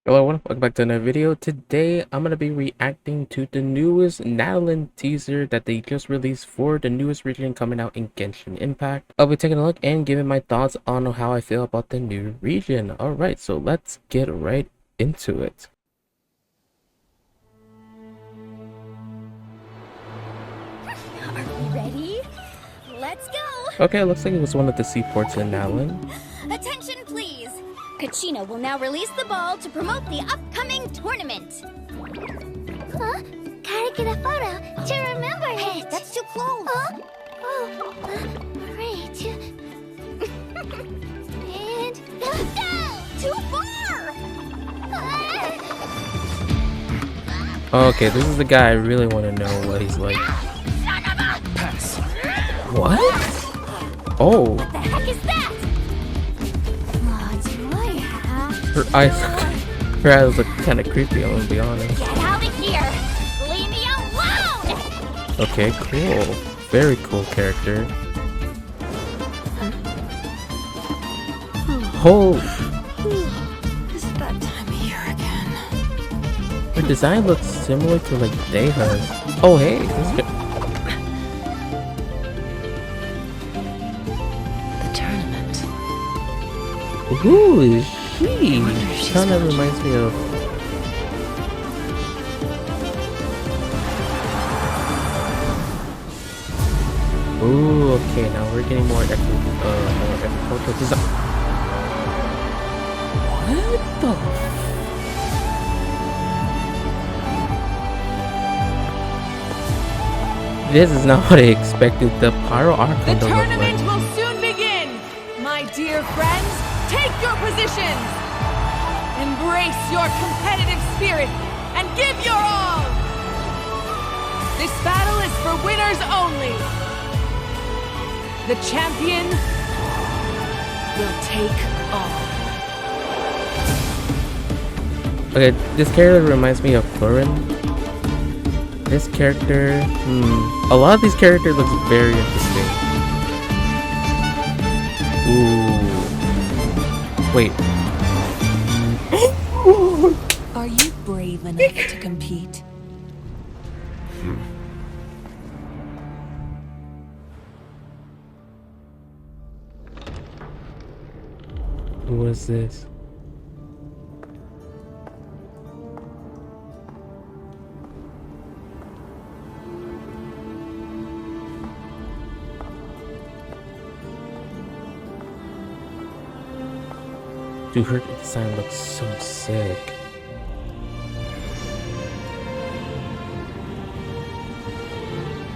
Hello, welcome back to another video. Today, I'm going to be reacting to the newest Natlan teaser that they just released for the newest region coming out in Genshin Impact. I'll be taking a look and giving my thoughts on how I feel about the new region. Alright, so let's get right into it. Are we ready? Let's go! Okay, looks like it was one of the seaports in Natlan. Attention, please! Kachina will now release the ball to promote the upcoming tournament. Huh? Gotta get a photo to remember it. Hey, that's too close. Huh? Oh, great. And no! Too far! Okay, this is the guy I really want to know what he's like. Son of a... Pass. What? Oh, What the heck is that? Do I have... her eyes look kind of creepy, I'm gonna be honest. Get out of here! Leave me alone! Okay, cool. Very cool character. Oh, Is it that time of year again? her design looks similar to like Deha's. Oh, hey, this is The tournament. who is she? Kind of reminds me of. Ooh, okay, now we're getting more agricultural design. What the? This is not what I expected the Pyro Archon The to look tournament like. will soon begin! My dear friends, take your positions! Embrace your competitive spirit and give your all! This battle is for winners only! The champion will take all. Okay, this character reminds me of Florin. This character, a lot of these characters looks very interesting. Ooh, wait. Are you brave enough to compete? Who was this? Dude, her design looks so sick.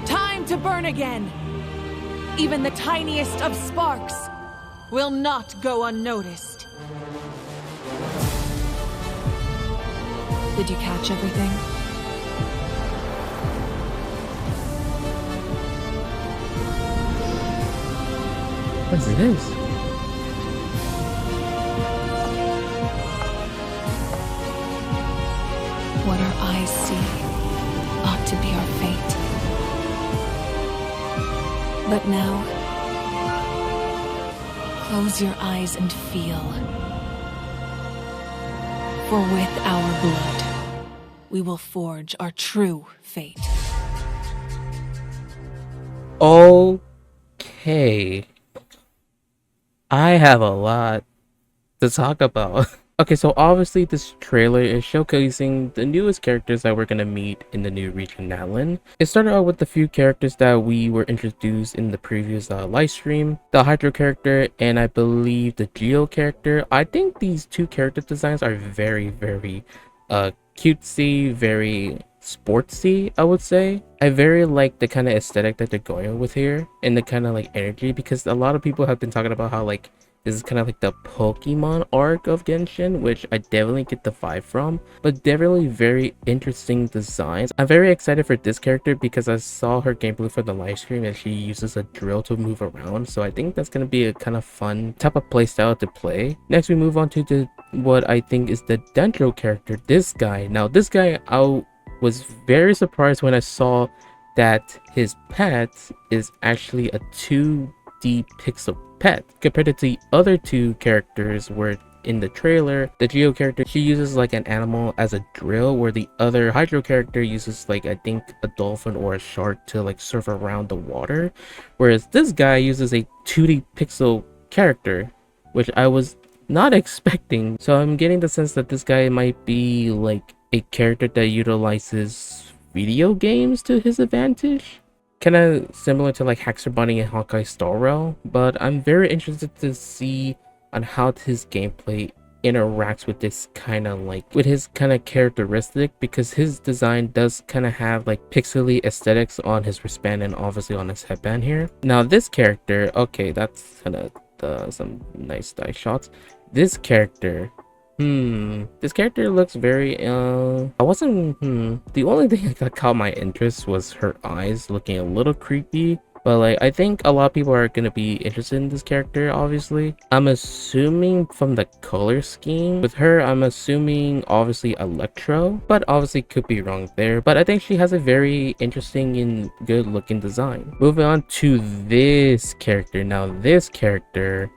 Time to burn again! Even the tiniest of sparks will not go unnoticed. Did you catch everything? What's this? What our eyes see ought to be our fate. But now, close your eyes and feel. For with our blood, we will forge our true fate. Okay. I have a lot to talk about. Okay, so obviously this trailer is showcasing the newest characters that we're gonna meet in the new region Natlan. It started out with the few characters that we were introduced in the previous live stream. The Hydro character and I believe the Geo character. I think these two character designs are very cutesy, very sportsy, I would say. I very like the kind of aesthetic that they're going with here and the kind of like energy, because a lot of people have been talking about how like this is kind of like the Pokemon arc of Genshin, which I definitely get the vibe from, but definitely very interesting designs. I'm very excited for this character because I saw her gameplay for the live stream and she uses a drill to move around, so I think that's going to be a kind of fun type of playstyle to play. Next we move on to what I think is the Dendro character, this guy. Now this guy, I was very surprised when I saw that his pet is actually a 2D pixel pet compared to the other two characters where in the trailer, the Geo character, she uses like an animal as a drill, where the other Hydro character uses like, I think, a dolphin or a shark to like surf around the water, whereas this guy uses a 2D pixel character, which I was not expecting. So I'm getting the sense that this guy might be like a character that utilizes video games to his advantage, kind of similar to like Haxor Bunny and Hawkeye Star Rail. But I'm very interested to see on how his gameplay interacts with this kind of like with his kind of characteristic, because his design does kind of have like pixely aesthetics on his wristband and obviously on his headband here. Now this character, okay, that's kind of some nice dice shots. This character, this character looks very the only thing that caught my interest was her eyes looking a little creepy. But like, I think a lot of people are going to be interested in this character, obviously. I'm assuming from the color scheme. With her, I'm assuming obviously Electro, but obviously could be wrong there. But I think she has a very interesting and good looking design. Moving on to this character. Now this character,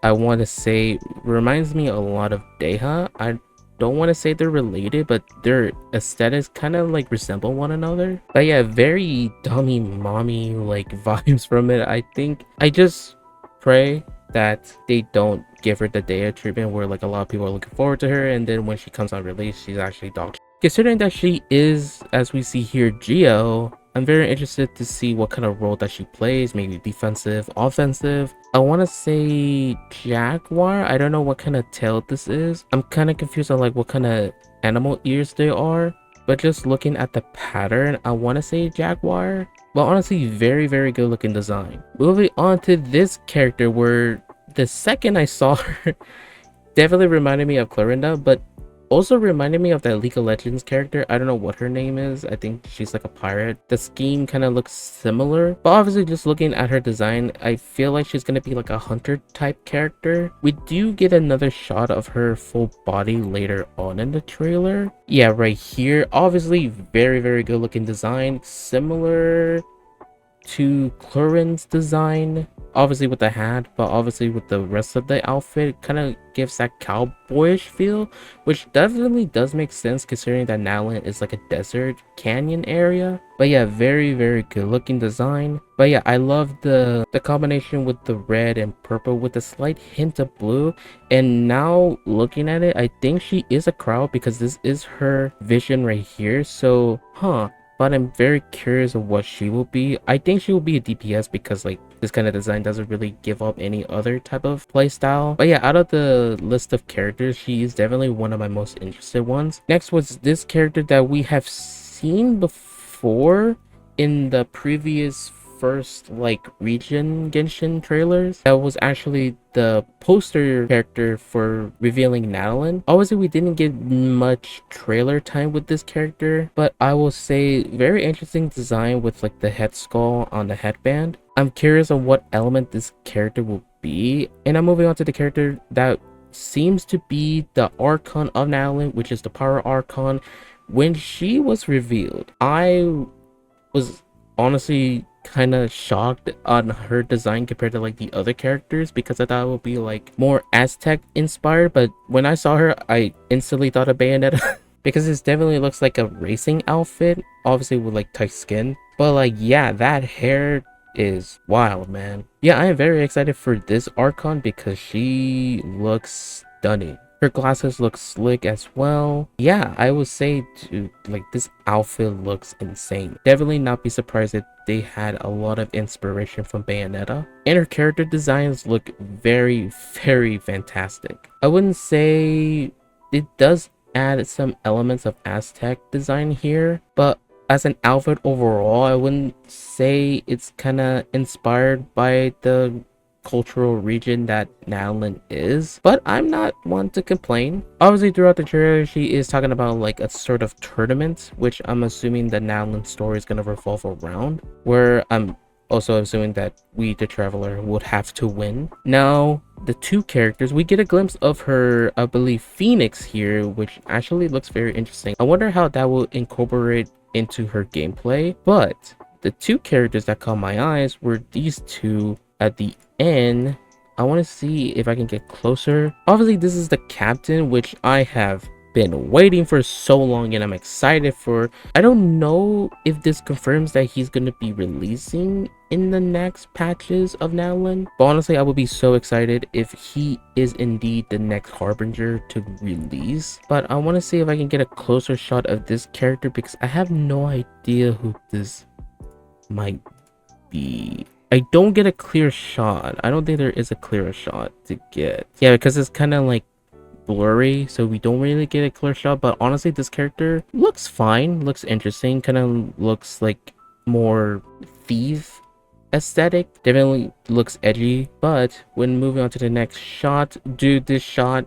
I want to say, reminds me a lot of Deha. I don't want to say they're related, but their aesthetics kind of like resemble one another. But yeah, very dummy mommy like vibes from it. I just pray that they don't give her the Deha treatment where like a lot of people are looking forward to her, and then when she comes on release, she's actually dog shit. Considering that she is, as we see here, Geo, I'm very interested to see what kind of role that she plays, maybe defensive, offensive. I want to say Jaguar. I don't know what kind of tail this is. I'm kind of confused on like what kind of animal ears they are, but just looking at the pattern, I want to say Jaguar. But honestly, very, very good looking design. Moving on to this character, where the second I saw her, definitely reminded me of Clorinda, but also reminded me of that League of Legends character. I don't know what her name is. I think she's like a pirate. The scheme kind of looks similar, but obviously just looking at her design, I feel like she's going to be like a hunter type character. We do get another shot of her full body later on in the trailer. Yeah, right here. Obviously very, very good looking design, similar to Clorin's design, obviously with the hat, but obviously with the rest of the outfit, kind of gives that cowboyish feel, which definitely does make sense considering that Natlan is like a desert canyon area. But yeah, very, very good looking design. But yeah, I love the combination with the red and purple with a slight hint of blue. And now looking at it, I think she is a crowd because this is her vision right here. So but I'm very curious of what she will be. I think she will be a DPS because like this kind of design doesn't really give up any other type of playstyle. But yeah, out of the list of characters, she is definitely one of my most interested ones. Next was this character that we have seen before in the previous first like region Genshin trailers. That was actually the poster character for revealing Natlan. Obviously we didn't get much trailer time with this character, but I will say very interesting design with like the head skull on the headband. I'm curious on what element this character will be. And I'm moving on to the character that seems to be the Archon of Natlan, which is the Pyro Archon. When she was revealed, I was honestly kind of shocked on her design compared to like the other characters, because I thought it would be like more Aztec inspired, but when I saw her I instantly thought of Bayonetta because this definitely looks like a racing outfit, obviously with like tight skin. But like, yeah, that hair is wild, man. Yeah, I am very excited for this Archon because she looks stunning. Her glasses look slick as well. Yeah, I would say to like this outfit looks insane. Definitely not be surprised if they had a lot of inspiration from Bayonetta. And her character designs look very, very fantastic. I wouldn't say it does add some elements of Aztec design here, but as an outfit overall, I wouldn't say it's kind of inspired by the cultural region that Natlan is, but I'm not one to complain. Obviously throughout the trailer she is talking about like a sort of tournament, which I'm assuming the Natlan story is going to revolve around, where I'm also assuming that we the traveler would have to win. Now the two characters, we get a glimpse of her, I believe, Phoenix here, which actually looks very interesting. I wonder how that will incorporate into her gameplay. But the two characters that caught my eyes were these two at the end I want to see if I can get closer. Obviously, this is the captain, which I have been waiting for so long and I'm excited for. I don't know if this confirms that he's going to be releasing in the next patches of Natlan, but honestly I would be so excited if he is indeed the next harbinger to release. But I want to see if I can get a closer shot of this character because I have no idea who this might be. I don't get a clear shot. I don't think there is a clear shot to get. Yeah, because it's kind of like blurry, so we don't really get a clear shot. But honestly, this character looks fine, looks interesting, kind of looks like more thief aesthetic, definitely looks edgy. But when moving on to the next shot, dude, this shot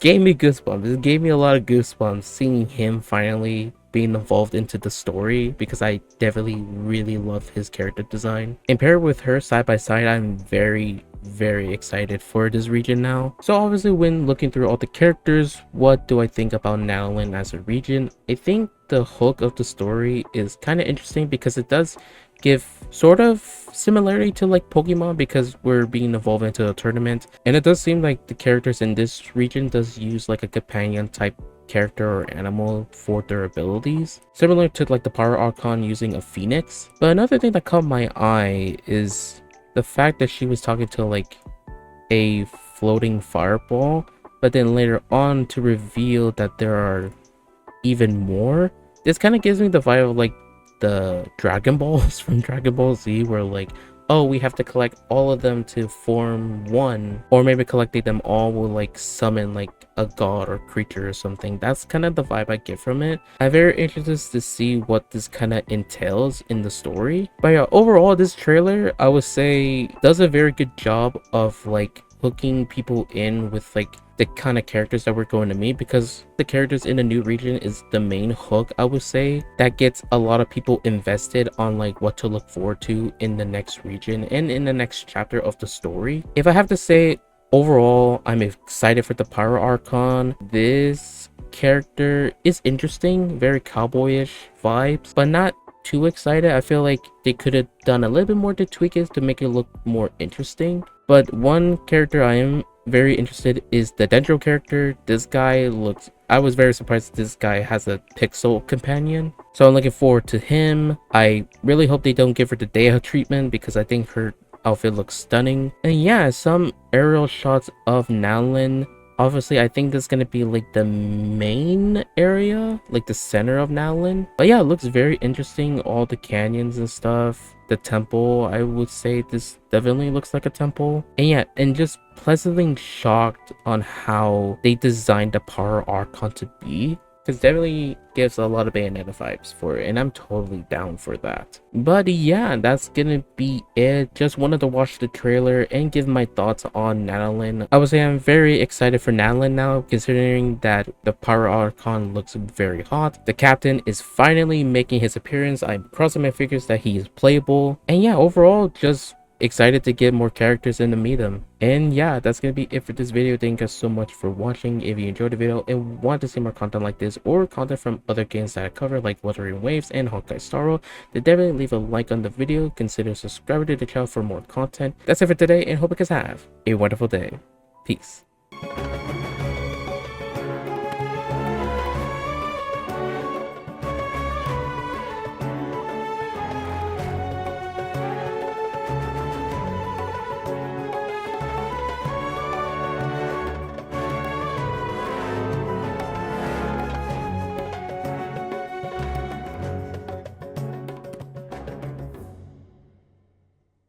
gave me goosebumps. It gave me a lot of goosebumps seeing him finally being involved into the story, because I definitely really love his character design. And paired with her side by side, I'm very excited for this region now. So obviously, when looking through all the characters, what do I think about Natlan as a region? I think the hook of the story is kind of interesting because it does give sort of similarity to like Pokemon, because we're being involved into a tournament, and it does seem like the characters in this region does use like a companion type character or animal for their abilities, similar to like the Pyro Archon using a phoenix. But another thing that caught my eye is the fact that she was talking to like a floating fireball, but then later on to reveal that there are even more. This kind of gives me the vibe of like the Dragon Balls from Dragon Ball Z, where like, oh, we have to collect all of them to form one, or maybe collecting them all will like summon like a god or creature or something. That's kind of the vibe I get from it. I'm very interested to see what this kind of entails in the story. But yeah, overall this trailer I would say does a very good job of like hooking people in with like the kind of characters that we're going to meet, because the characters in a new region is the main hook, I would say, that gets a lot of people invested on like what to look forward to in the next region and in the next chapter of the story. If I have to say, overall I'm excited for the Pyro Archon. This character is interesting, very cowboyish vibes, but not too excited. I feel like they could have done a little bit more to tweak it to make it look more interesting. But one character I am very interested is the Dendro character. This guy looks, I was very surprised this guy has a pixel companion, so I'm looking forward to him. I really hope they don't give her the Dea treatment because I think her outfit looks stunning. And yeah, some aerial shots of Natlan. Obviously I think this is gonna be like the main area, like the center of Natlan. But yeah, it looks very interesting, all the canyons and stuff. The temple, I would say this definitely looks like a temple. And yeah, and just pleasantly shocked on how they designed the Pyro Archon to be, because definitely gives a lot of Bayonetta vibes for it, and I'm totally down for that. But yeah, that's gonna be it. Just wanted to watch the trailer and give my thoughts on Natlan. I would say I'm very excited for Natlan now, considering that the Pyro Archon looks very hot. The captain is finally making his appearance. I'm crossing my fingers that he is playable. And yeah, overall, just excited to get more characters and to meet them. And yeah, that's gonna be it for this video. Thank you guys so much for watching. If you enjoyed the video and want to see more content like this or content from other games that I cover like Wuthering Waves and Honkai Star Rail, then definitely leave a like on the video, consider subscribing to the channel for more content. That's it for today, and hope you guys have a wonderful day. Peace.